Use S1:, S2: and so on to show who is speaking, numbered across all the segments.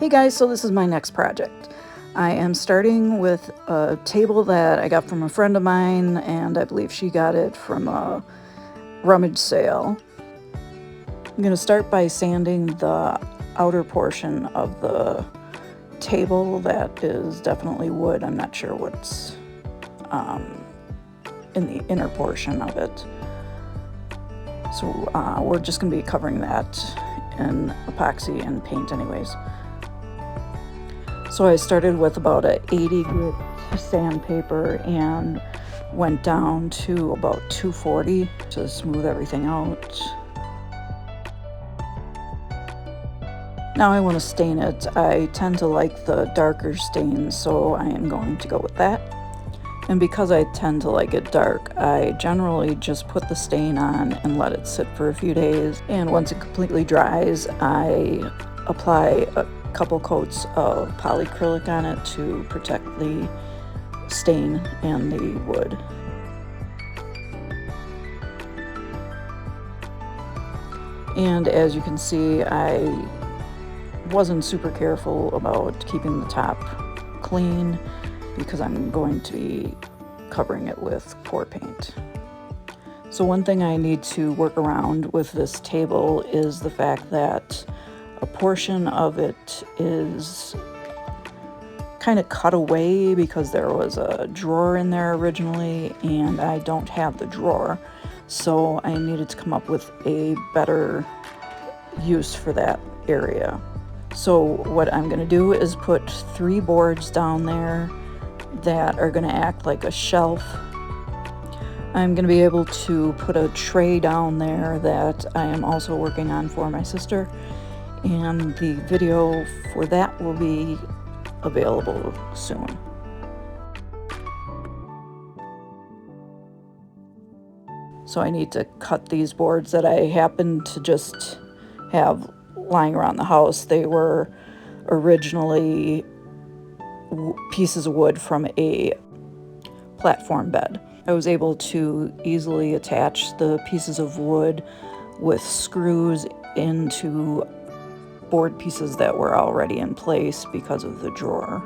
S1: Hey guys, so this is my next project. I am starting with a table that I got from a friend of mine, and I believe she got it from a rummage sale. I'm going to start by sanding the outer portion of the table that is definitely wood. I'm not sure what's in the inner portion of it. So we're just going to be covering that in epoxy and paint anyways. So I started with about a 80 grit sandpaper and went down to about 240 to smooth everything out. Now I want to stain it. I tend to like the darker stains, so I am going to go with that. And because I tend to like it dark, I generally just put the stain on and let it sit for a few days. And once it completely dries, I apply a couple coats of polyacrylic on it to protect the stain and the wood. And as you can see, I wasn't super careful about keeping the top clean because I'm going to be covering it with pour paint. So one thing I need to work around with this table is the fact that a portion of it is kind of cut away because there was a drawer in there originally, and I don't have the drawer. So I needed to come up with a better use for that area. So what I'm going to do is put 3 boards down there that are going to act like a shelf. I'm going to be able to put a tray down there that I am also working on for my sister, and the video for that will be available soon. So I need to cut these boards that I happen to just have lying around the house. They were originally pieces of wood from a platform bed. I was able to easily attach the pieces of wood with screws into board pieces that were already in place because of the drawer.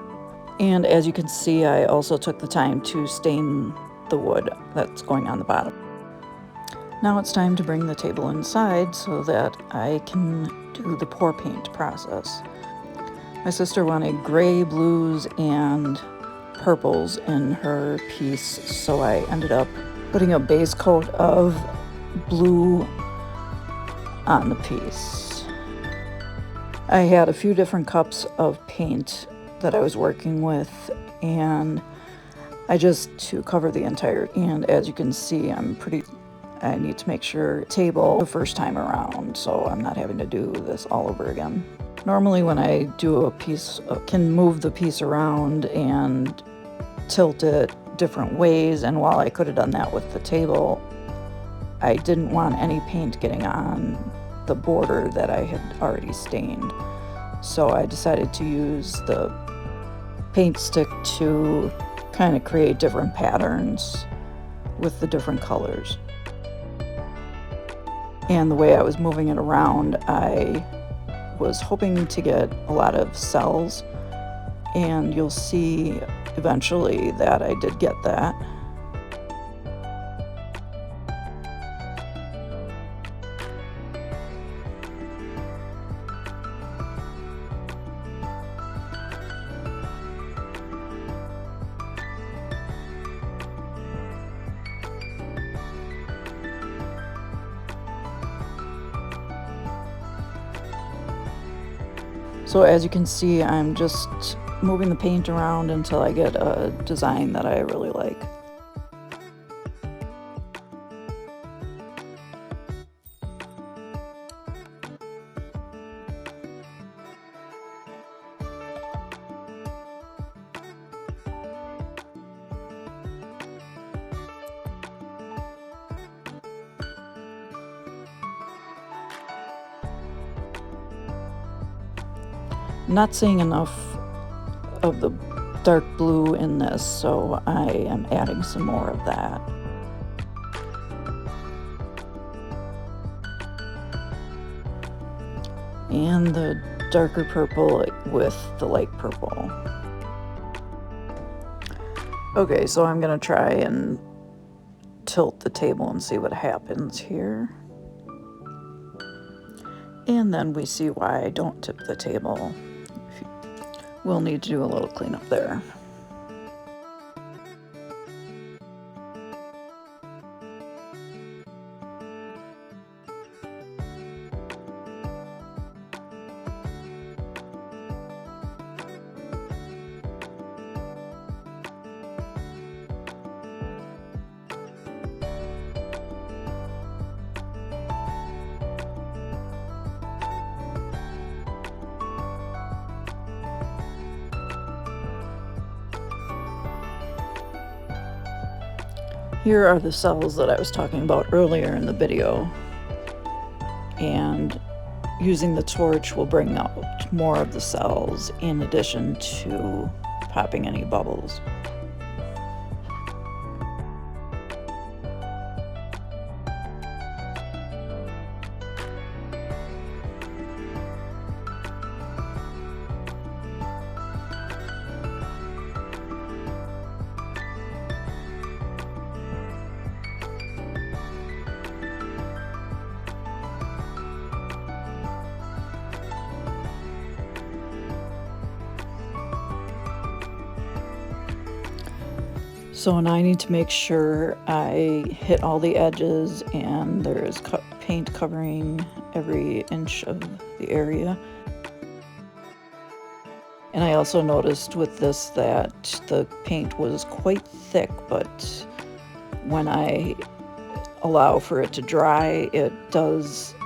S1: And as you can see, I also took the time to stain the wood that's going on the bottom. Now it's time to bring the table inside so that I can do the pour paint process. My sister wanted gray, blues, and purples in her piece, so I ended up putting a base coat of blue on the piece. I had a few different cups of paint that I was working with, and to cover the entire, and as you can see, I need to make sure table the first time around, so I'm not having to do this all over again. Normally when I do a piece, I can move the piece around and tilt it different ways, and while I could have done that with the table, I didn't want any paint getting on the border that I had already stained. So I decided to use the paint stick to kind of create different patterns with the different colors. And the way I was moving it around, I was hoping to get a lot of cells, and you'll see eventually that I did get that. So as you can see, I'm just moving the paint around until I get a design that I really like. I'm not seeing enough of the dark blue in this, so I am adding some more of that. And the darker purple with the light purple. Okay, so I'm gonna try and tilt the table and see what happens here. And then we see why I don't tip the table. We'll need to do a little cleanup there. Here are the cells that I was talking about earlier in the video, and using the torch will bring out more of the cells in addition to popping any bubbles. So now I need to make sure I hit all the edges and there's paint covering every inch of the area. And I also noticed with this that the paint was quite thick, but when I allow for it to dry, it does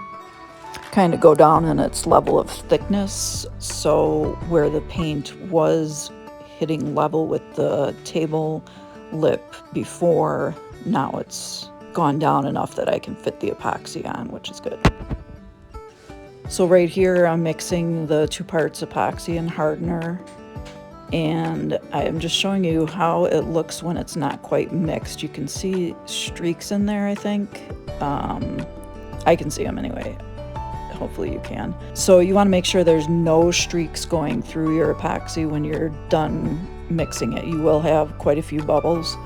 S1: kind of go down in its level of thickness. So where the paint was hitting level with the table lip before, now it's gone down enough that I can fit the epoxy on, which is good. So right here I'm mixing the 2 parts epoxy and hardener, and I'm just showing you how it looks when it's not quite mixed. You can see streaks in there, I think. I can see them anyway. Hopefully you can. So you want to make sure there's no streaks going through your epoxy when you're done mixing it. You will have quite a few bubbles,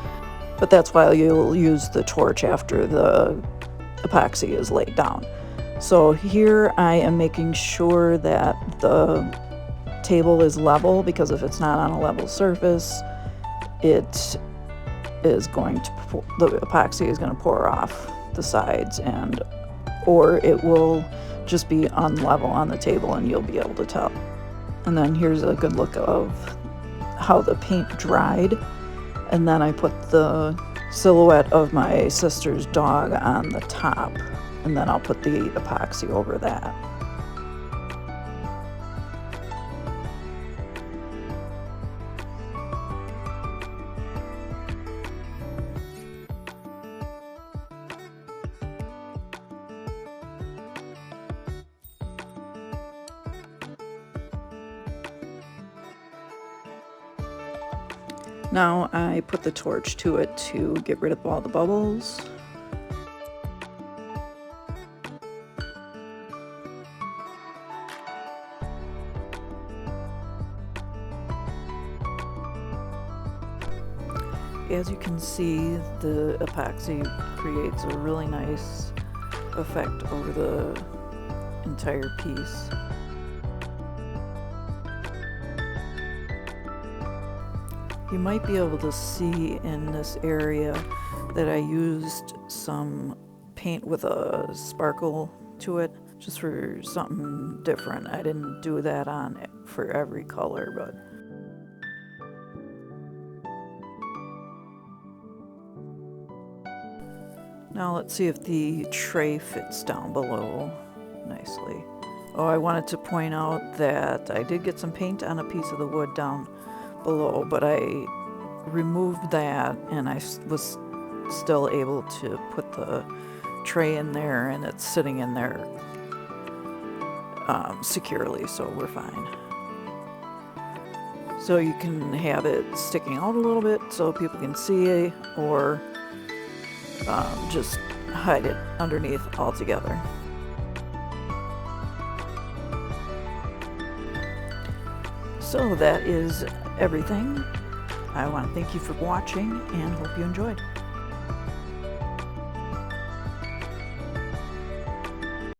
S1: but that's why you'll use the torch after the epoxy is laid down. So here I am making sure that the table is level, because if it's not on a level surface, it is going to the epoxy is going to pour off the sides, and or it will just be unlevel on the table and you'll be able to tell. And then here's a good look of how the paint dried, and then I put the silhouette of my sister's dog on the top, and then I'll put the epoxy over that. Now I put the torch to it to get rid of all the bubbles. As you can see, the epoxy creates a really nice effect over the entire piece. You might be able to see in this area that I used some paint with a sparkle to it, just for something different. I didn't do that on it for every color, but now let's see if the tray fits down below nicely. Oh, I wanted to point out that I did get some paint on a piece of the wood down below, but I removed that and I was still able to put the tray in there, and it's sitting in there securely, so we're fine. So you can have it sticking out a little bit so people can see it, or just hide it underneath altogether. So that is everything. I want to thank you for watching and hope you enjoyed.